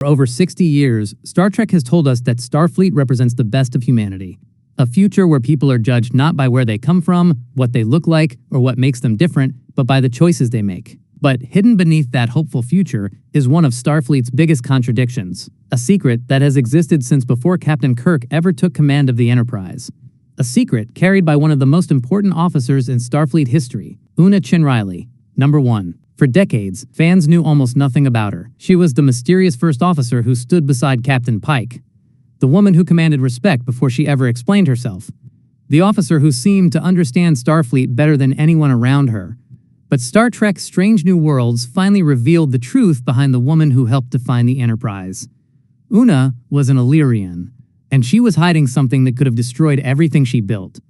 For over 60 years, Star Trek has told us that Starfleet represents the best of humanity. A future where people are judged not by where they come from, what they look like, or what makes them different, but by the choices they make. But hidden beneath that hopeful future is one of Starfleet's biggest contradictions, a secret that has existed since before Captain Kirk ever took command of the Enterprise. A secret carried by one of the most important officers in Starfleet history, Una Chin Riley. Number 1. For decades, fans knew almost nothing about her. She was the mysterious first officer who stood beside Captain Pike, the woman who commanded respect before she ever explained herself, the officer who seemed to understand Starfleet better than anyone around her. But Star Trek's Strange New Worlds finally revealed the truth behind the woman who helped define the Enterprise. Una was an Illyrian, and she was hiding something that could have destroyed everything she built.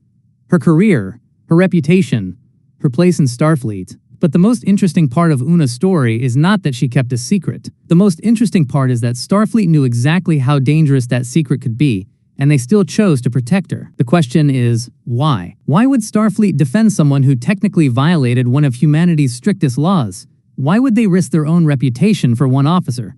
Her career, her reputation, her place in Starfleet. But the most interesting part of Una's story is not that she kept a secret. The most interesting part is that Starfleet knew exactly how dangerous that secret could be, and they still chose to protect her. The question is, why? Why would Starfleet defend someone who technically violated one of humanity's strictest laws? Why would they risk their own reputation for one officer?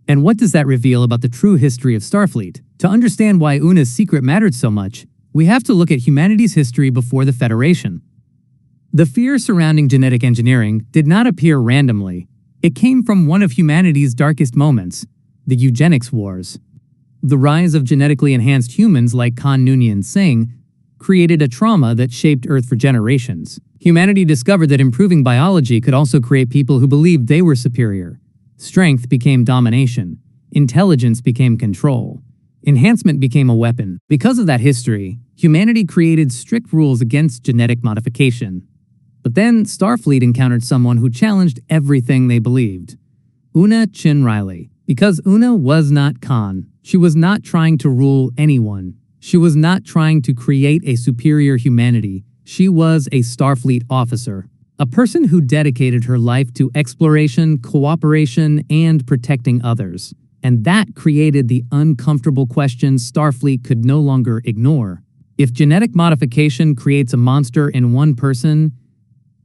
And what does that reveal about the true history of Starfleet? To understand why Una's secret mattered so much, we have to look at humanity's history before the Federation. The fear surrounding genetic engineering did not appear randomly. It came from one of humanity's darkest moments, the eugenics wars. The rise of genetically enhanced humans like Khan Noonien Singh created a trauma that shaped Earth for generations. Humanity discovered that improving biology could also create people who believed they were superior. Strength became domination. Intelligence became control. Enhancement became a weapon. Because of that history, humanity created strict rules against genetic modification. But then Starfleet encountered someone who challenged everything they believed. Una Chin Riley. Because Una was not Khan. She was not trying to rule anyone. She was not trying to create a superior humanity. She was a Starfleet officer. A person who dedicated her life to exploration, cooperation, and protecting others. And that created the uncomfortable question Starfleet could no longer ignore. If genetic modification creates a monster in one person,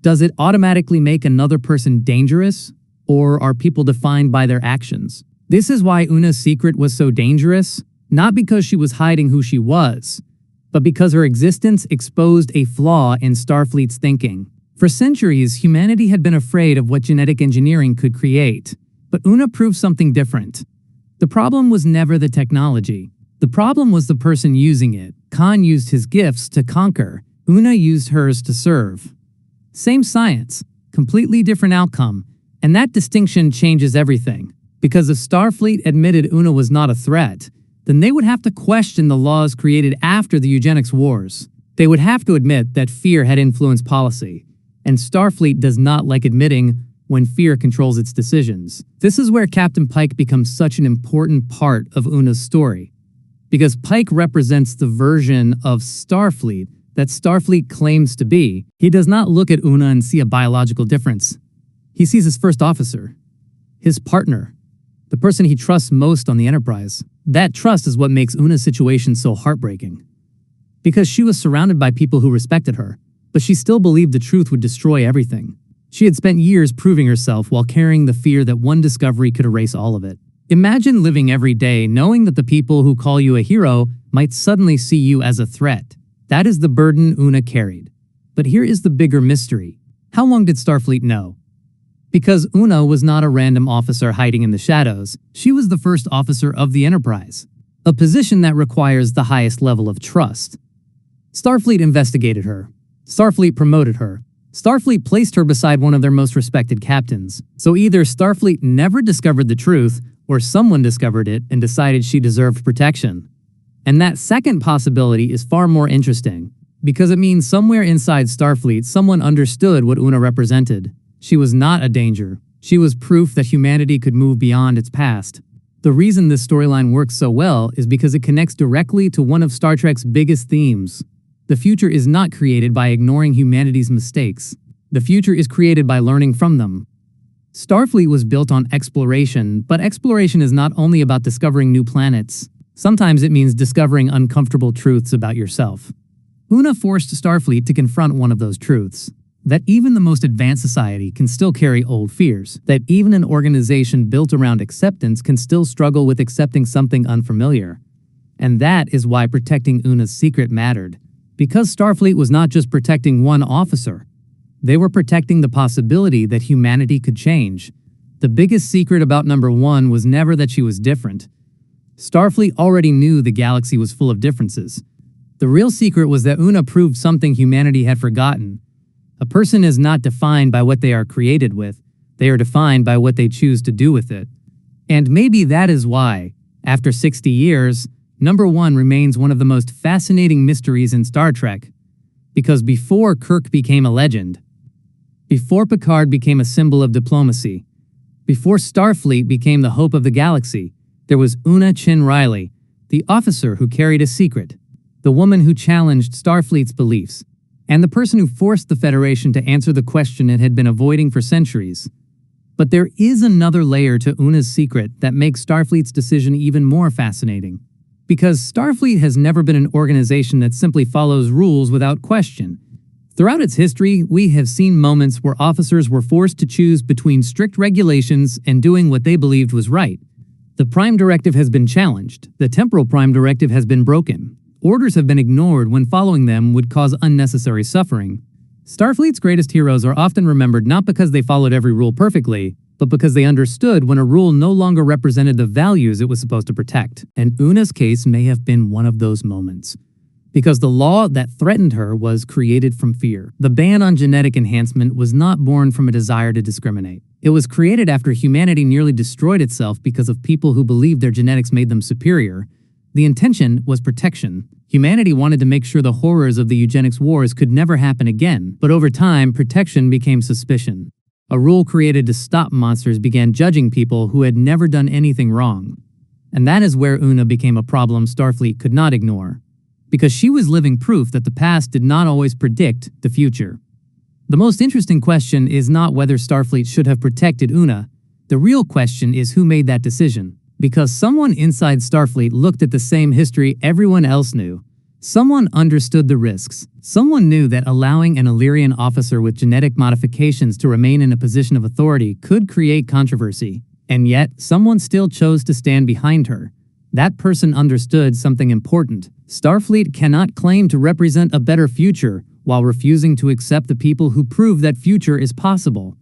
does it automatically make another person dangerous? Or are people defined by their actions? This is why Una's secret was so dangerous, not because she was hiding who she was, but because her existence exposed a flaw in Starfleet's thinking. For centuries, humanity had been afraid of what genetic engineering could create, but Una proved something different. The problem was never the technology. The problem was the person using it. Khan used his gifts to conquer. Una used hers to serve. Same science, completely different outcome, and that distinction changes everything. Because if Starfleet admitted Una was not a threat, then they would have to question the laws created after the eugenics wars. They would have to admit that fear had influenced policy, and Starfleet does not like admitting when fear controls its decisions. This is where Captain Pike becomes such an important part of Una's story. Because Pike represents the version of Starfleet that Starfleet claims to be, he does not look at Una and see a biological difference. He sees his first officer, his partner, the person he trusts most on the Enterprise. That trust is what makes Una's situation so heartbreaking. Because she was surrounded by people who respected her, but she still believed the truth would destroy everything. She had spent years proving herself while carrying the fear that one discovery could erase all of it. Imagine living every day knowing that the people who call you a hero might suddenly see you as a threat. That is the burden Una carried. But here is the bigger mystery. How long did Starfleet know? Because Una was not a random officer hiding in the shadows, she was the first officer of the Enterprise, a position that requires the highest level of trust. Starfleet investigated her. Starfleet promoted her. Starfleet placed her beside one of their most respected captains. So either Starfleet never discovered the truth, or someone discovered it and decided she deserved protection. And that second possibility is far more interesting, because it means somewhere inside Starfleet someone understood what Una represented. She was not a danger. She was proof that humanity could move beyond its past. The reason this storyline works so well is because it connects directly to one of Star Trek's biggest themes. The future is not created by ignoring humanity's mistakes. The future is created by learning from them. Starfleet was built on exploration, but exploration is not only about discovering new planets. Sometimes it means discovering uncomfortable truths about yourself. Una forced Starfleet to confront one of those truths. That even the most advanced society can still carry old fears. That even an organization built around acceptance can still struggle with accepting something unfamiliar. And that is why protecting Una's secret mattered. Because Starfleet was not just protecting one officer. They were protecting the possibility that humanity could change. The biggest secret about number one was never that she was different. Starfleet already knew the galaxy was full of differences. The real secret was that Una proved something humanity had forgotten. A person is not defined by what they are created with. They are defined by what they choose to do with it. And maybe that is why, after 60 years, number one remains one of the most fascinating mysteries in Star Trek. Because before Kirk became a legend, before Picard became a symbol of diplomacy, before Starfleet became the hope of the galaxy, there was Una Chin Riley, the officer who carried a secret, the woman who challenged Starfleet's beliefs, and the person who forced the Federation to answer the question it had been avoiding for centuries. But there is another layer to Una's secret that makes Starfleet's decision even more fascinating. Because Starfleet has never been an organization that simply follows rules without question. Throughout its history, we have seen moments where officers were forced to choose between strict regulations and doing what they believed was right. The Prime Directive has been challenged. The Temporal Prime Directive has been broken. Orders have been ignored when following them would cause unnecessary suffering. Starfleet's greatest heroes are often remembered not because they followed every rule perfectly, but because they understood when a rule no longer represented the values it was supposed to protect. And Una's case may have been one of those moments. Because the law that threatened her was created from fear. The ban on genetic enhancement was not born from a desire to discriminate. It was created after humanity nearly destroyed itself because of people who believed their genetics made them superior. The intention was protection. Humanity wanted to make sure the horrors of the eugenics wars could never happen again, but over time, protection became suspicion. A rule created to stop monsters began judging people who had never done anything wrong. And that is where Una became a problem Starfleet could not ignore. Because she was living proof that the past did not always predict the future. The most interesting question is not whether Starfleet should have protected Una. The real question is who made that decision. Because someone inside Starfleet looked at the same history everyone else knew. Someone understood the risks. Someone knew that allowing an Illyrian officer with genetic modifications to remain in a position of authority could create controversy. And yet, someone still chose to stand behind her. That person understood something important. Starfleet cannot claim to represent a better future while refusing to accept the people who prove that future is possible.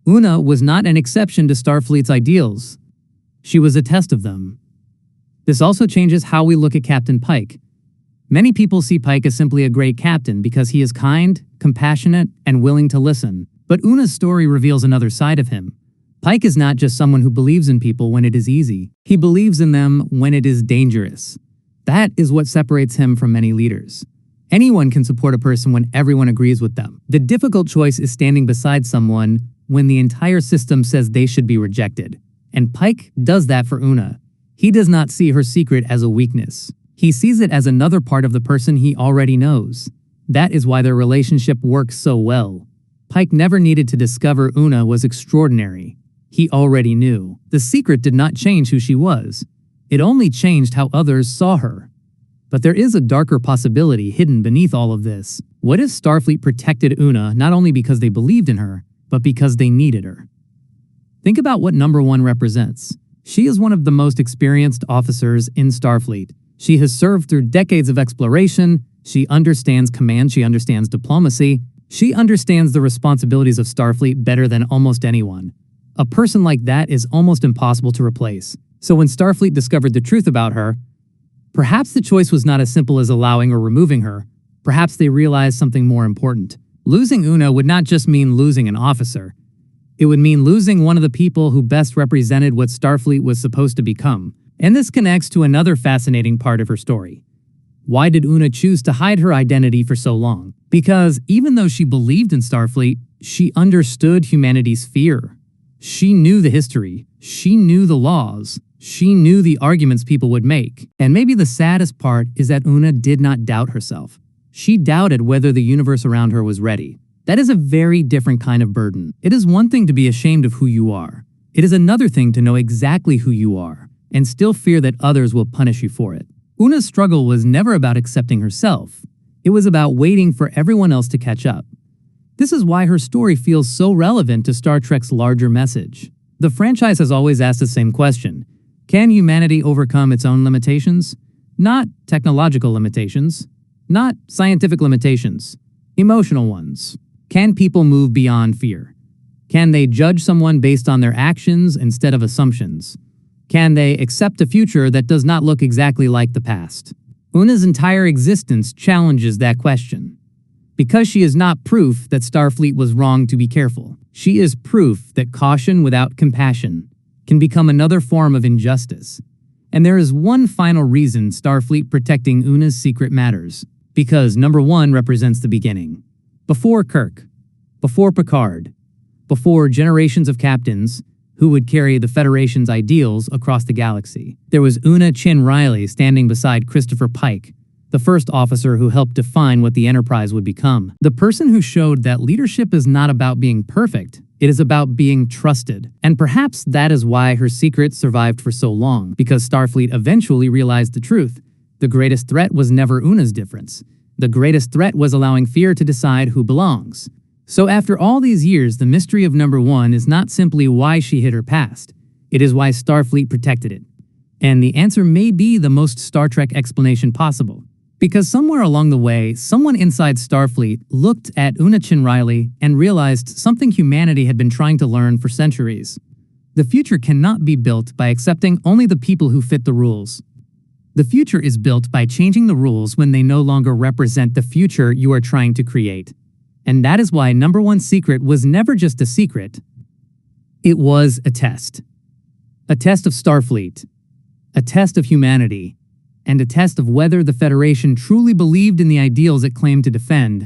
Una was not an exception to Starfleet's ideals. She was a test of them. This also changes how we look at Captain Pike. Many people see Pike as simply a great captain because he is kind, compassionate, and willing to listen. But Una's story reveals another side of him. Pike is not just someone who believes in people when it is easy. He believes in them when it is dangerous. That is what separates him from many leaders. Anyone can support a person when everyone agrees with them. The difficult choice is standing beside someone when the entire system says they should be rejected. And Pike does that for Una. He does not see her secret as a weakness. He sees it as another part of the person he already knows. That is why their relationship works so well. Pike never needed to discover Una was extraordinary. He already knew. The secret did not change who she was. It only changed how others saw her. But there is a darker possibility hidden beneath all of this. What if Starfleet protected Una not only because they believed in her, but because they needed her? Think about what number one represents. She is one of the most experienced officers in Starfleet. She has served through decades of exploration. She understands command. She understands diplomacy. She understands the responsibilities of Starfleet better than almost anyone. A person like that is almost impossible to replace. So when Starfleet discovered the truth about her, perhaps the choice was not as simple as allowing or removing her. Perhaps they realized something more important. Losing Una would not just mean losing an officer. It would mean losing one of the people who best represented what Starfleet was supposed to become. And this connects to another fascinating part of her story. Why did Una choose to hide her identity for so long? Because even though she believed in Starfleet, she understood humanity's fear. She knew the history. She knew the laws. She knew the arguments people would make. And maybe the saddest part is that Una did not doubt herself. She doubted whether the universe around her was ready. That is a very different kind of burden. It is one thing to be ashamed of who you are. It is another thing to know exactly who you are and still fear that others will punish you for it. Una's struggle was never about accepting herself. It was about waiting for everyone else to catch up. This is why her story feels so relevant to Star Trek's larger message. The franchise has always asked the same question: can humanity overcome its own limitations? Not technological limitations, not scientific limitations, emotional ones. Can people move beyond fear? Can they judge someone based on their actions instead of assumptions? Can they accept a future that does not look exactly like the past? Una's entire existence challenges that question. Because she is not proof that Starfleet was wrong to be careful. She is proof that caution without compassion can become another form of injustice. And there is one final reason Starfleet protecting Una's secret matters. Because number 1 represents the beginning. Before Kirk, before Picard, before generations of captains who would carry the Federation's ideals across the galaxy, there was Una Chin Riley standing beside Christopher Pike, the first officer who helped define what the Enterprise would become. The person who showed that leadership is not about being perfect, it is about being trusted. And perhaps that is why her secret survived for so long, because Starfleet eventually realized the truth. The greatest threat was never Una's difference. The greatest threat was allowing fear to decide who belongs. So after all these years, the mystery of number 1 is not simply why she hid her past. It is why Starfleet protected it. And the answer may be the most Star Trek explanation possible. Because somewhere along the way, someone inside Starfleet looked at Una Chin Riley and realized something humanity had been trying to learn for centuries. The future cannot be built by accepting only the people who fit the rules. The future is built by changing the rules when they no longer represent the future you are trying to create. And that is why number 1 secret was never just a secret. It was a test. A test of Starfleet. A test of humanity. And a test of whether the Federation truly believed in the ideals it claimed to defend.